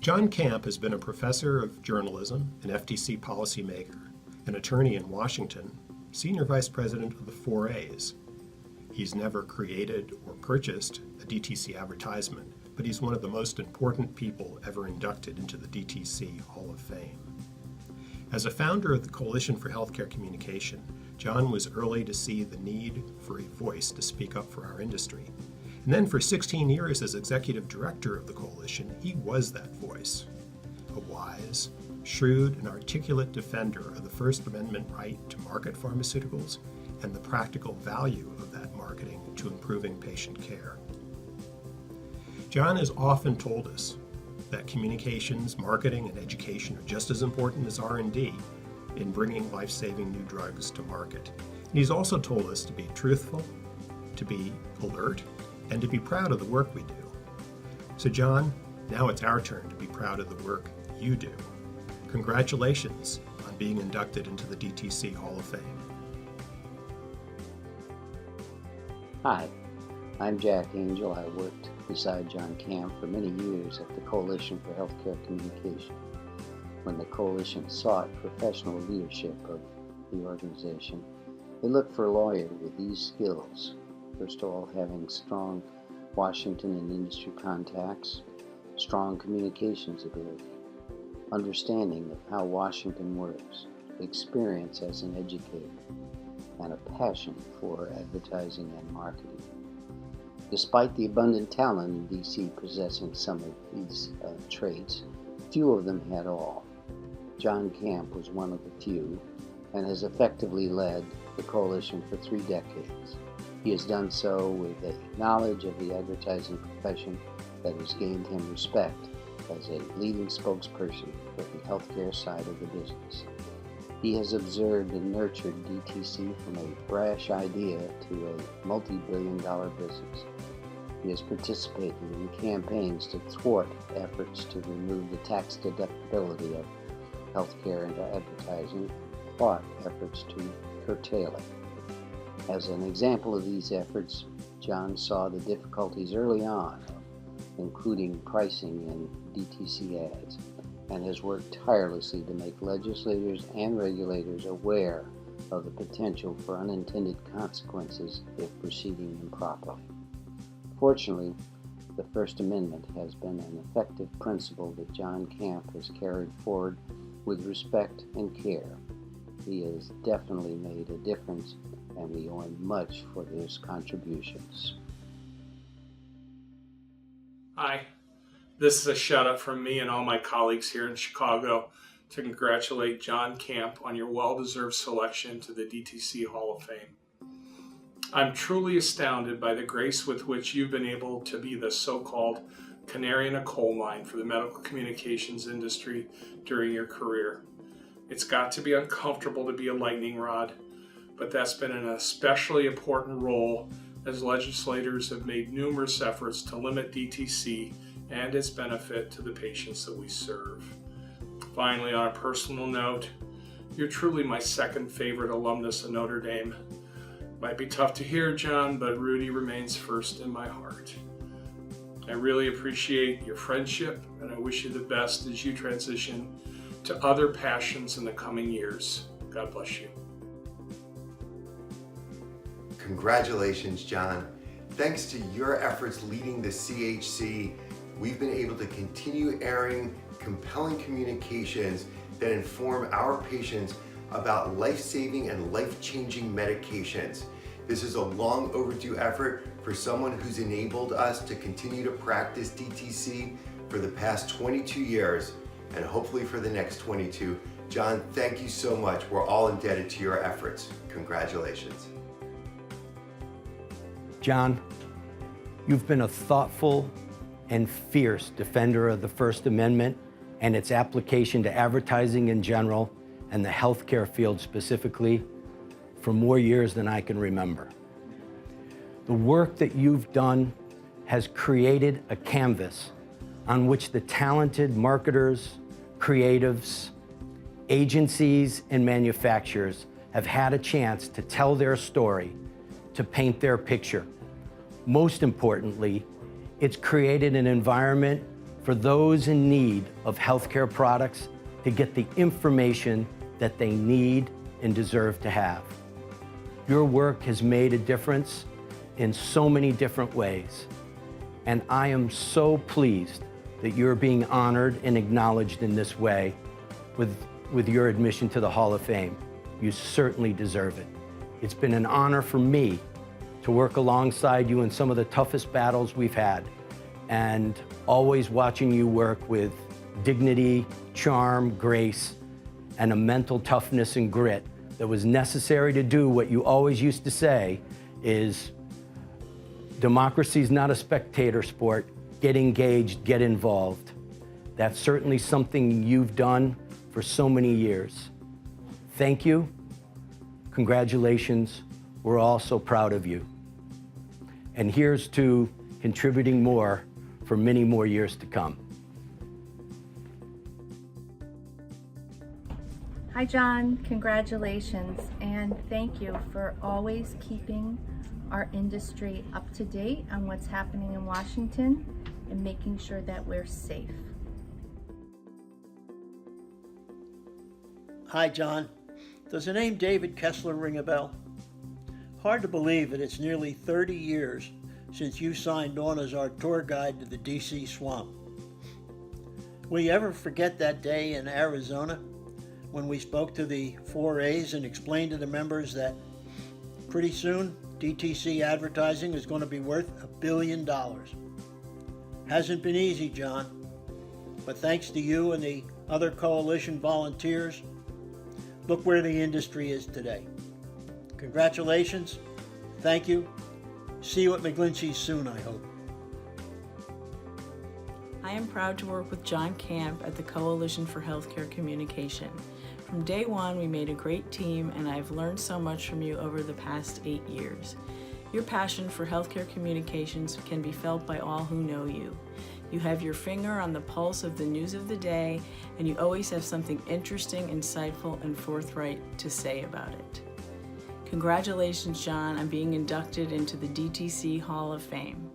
John Kamp has been a professor of journalism, an FTC policymaker, an attorney in Washington, senior vice president of the 4As. He's never created or purchased a DTC advertisement, but he's one of the most important people ever inducted into the DTC Hall of Fame. As a founder of the Coalition for Healthcare Communication, John was early to see the need for a voice to speak up for our industry. And then for 16 years as executive director of the coalition, he was that voice. A wise, shrewd, and articulate defender of the First Amendment right to market pharmaceuticals and the practical value of that marketing to improving patient care. John has often told us that communications, marketing, and education are just as important as R&D in bringing life-saving new drugs to market. And he's also told us to be truthful, to be alert, and to be proud of the work we do. So John, now it's our turn to be proud of the work you do. Congratulations on being inducted into the DTC Hall of Fame. Hi, I'm Jack Angel. I worked beside John Kamp for many years at the Coalition for Healthcare Communication. When the coalition sought professional leadership of the organization, they looked for a lawyer with these skills. First of all, having strong Washington and industry contacts, strong communications ability, understanding of how Washington works, experience as an educator, and a passion for advertising and marketing. Despite the abundant talent in DC possessing some of these traits, few of them had all. John Kamp was one of the few and has effectively led the coalition for 3 decades. He has done so with a knowledge of the advertising profession that has gained him respect as a leading spokesperson for the healthcare side of the business. He has observed and nurtured DTC from a brash idea to a multi-billion-dollar business. He has participated in campaigns to thwart efforts to remove the tax deductibility of healthcare into advertising, fought efforts to curtail it. As an example of these efforts, John saw the difficulties early on, including pricing in DTC ads, and has worked tirelessly to make legislators and regulators aware of the potential for unintended consequences if proceeding improperly. Fortunately, the First Amendment has been an effective principle that John Kamp has carried forward with respect and care. He has definitely made a difference, and we owe him much for his contributions. Hi, this is a shout out from me and all my colleagues here in Chicago to congratulate John Kamp on your well-deserved selection to the DTC Hall of Fame. I'm truly astounded by the grace with which you've been able to be the so-called canary in a coal mine for the medical communications industry during your career. It's got to be uncomfortable to be a lightning rod, but that's been an especially important role as legislators have made numerous efforts to limit DTC and its benefit to the patients that we serve. Finally, on a personal note, you're truly my second favorite alumnus of Notre Dame. Might be tough to hear, John, but Rudy remains first in my heart. I really appreciate your friendship, and I wish you the best as you transition to other passions in the coming years. God bless you. Congratulations, John. Thanks to your efforts leading the CHC, we've been able to continue airing compelling communications that inform our patients about life-saving and life-changing medications. This is a long overdue effort for someone who's enabled us to continue to practice DTC for the past 22 years and hopefully for the next 22. John, thank you so much. We're all indebted to your efforts. Congratulations. John, you've been a thoughtful and fierce defender of the First Amendment and its application to advertising in general and the healthcare field specifically for more years than I can remember. The work that you've done has created a canvas on which the talented marketers, creatives, agencies, and manufacturers have had a chance to tell their story, to paint their picture. Most importantly, it's created an environment for those in need of healthcare products to get the information that they need and deserve to have. Your work has made a difference in so many different ways, and I am so pleased that you're being honored and acknowledged in this way with your admission to the Hall of Fame. You certainly deserve it. It's been an honor for me to work alongside you in some of the toughest battles we've had, and always watching you work with dignity, charm, grace, and a mental toughness and grit that was necessary to do what you always used to say is, democracy is not a spectator sport. Get engaged, get involved. That's certainly something you've done for so many years. Thank you. Congratulations. We're all so proud of you. And here's to contributing more for many more years to come. Hi, John. Congratulations, and thank you for always keeping our industry up to date on what's happening in Washington and making sure that we're safe. Hi, John. Does the name David Kessler ring a bell? Hard to believe that it's nearly 30 years since you signed on as our tour guide to the DC swamp. Will you ever forget that day in Arizona when we spoke to the 4As and explained to the members that pretty soon DTC advertising is going to be worth $1 billion? Hasn't been easy, John, but thanks to you and the other coalition volunteers, look where the industry is today. Congratulations. Thank you. See you at McGlinchey's soon, I hope. I am proud to work with John Kamp at the Coalition for Healthcare Communication. From day one, we made a great team, and I've learned so much from you over the past 8 years. Your passion for healthcare communications can be felt by all who know you. You have your finger on the pulse of the news of the day, and you always have something interesting, insightful, and forthright to say about it. Congratulations, John, on being inducted into the DTC Hall of Fame.